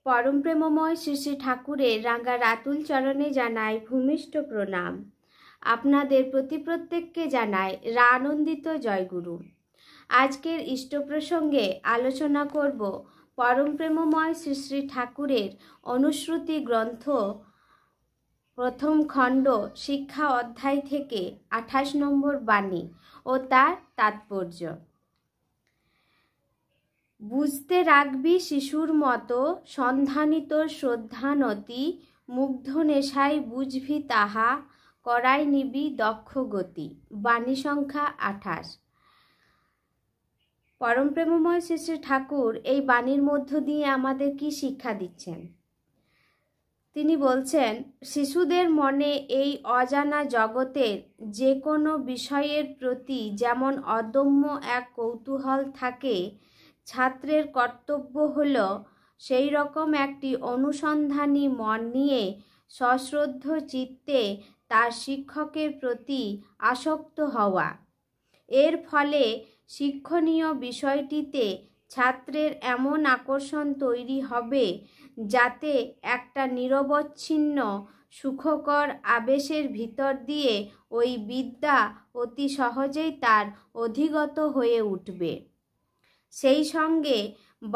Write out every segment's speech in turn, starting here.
পরম প্রেমময় শ্রী শ্রী ঠাকুরের রাঙা রাতুল চরণে জানাই ভূমিষ্ঠ প্রণাম। আপনাদের প্রতি প্রত্যেককে জানাই আনন্দিত জয়গুরু। আজকের ইষ্ট প্রসঙ্গে আলোচনা করব পরম প্রেমময় শ্রী শ্রী ঠাকুরের অনুশ্রুতি গ্রন্থ প্রথম খণ্ড শিক্ষা অধ্যায় থেকে 28 নম্বর বাণী ও তার তাৎপর্য। বুঝতে রাখবি শিশুর মতো সন্ধানিত শ্রদ্ধানতি, মুগ্ধ নেশায় বুঝবি তাহা, করাই নিবি দক্ষ গতি। বাণী সংখ্যা 28। পরম প্রেমময় শ্রী শ্রী ঠাকুর এই বাণীর মধ্য দিয়ে আমাদের কি শিক্ষা দিচ্ছেন? তিনি বলছেন, শিশুদের মনে এই অজানা জগতের যে কোনো বিষয়ের প্রতি যেমন অদম্য এক কৌতূহল থাকে, ছাত্রের কর্তব্য হল সেই রকম একটি অনুসন্ধানী মন নিয়ে সশ্রদ্ধ চিত্তে তার শিক্ষকের প্রতি আসক্ত হওয়া। এর ফলে শিক্ষণীয় বিষয়টিতে ছাত্রের এমন আকর্ষণ তৈরি হবে যাতে একটা নিরবচ্ছিন্ন সুখকর আবেশের ভিতর দিয়ে ওই বিদ্যা অতি সহজেই তার অধিগত হয়ে উঠবে। সেই সঙ্গে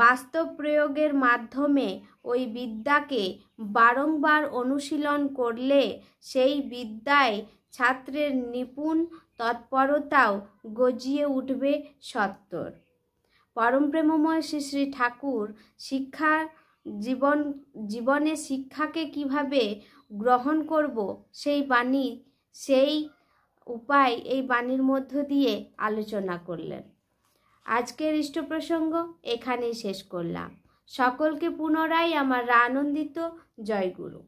বাস্তব প্রয়োগের মাধ্যমে ওই বিদ্যাকে বারংবার অনুশীলন করলে সেই বিদ্যায় ছাত্রের নিপুণ তৎপরতাও গজিয়ে উঠবে সত্বর। পরম প্রেমময় শ্রী শ্রী ঠাকুর জীবনে শিক্ষাকে কিভাবে গ্রহণ করব সেই উপায় এই বাণীর মধ্য দিয়ে আলোচনা করলেন। আজকের ইষ্ট প্রসঙ্গ এখানেই শেষ করলাম। সকলকে পুনরায় আমার আনন্দিত জয়গুরু।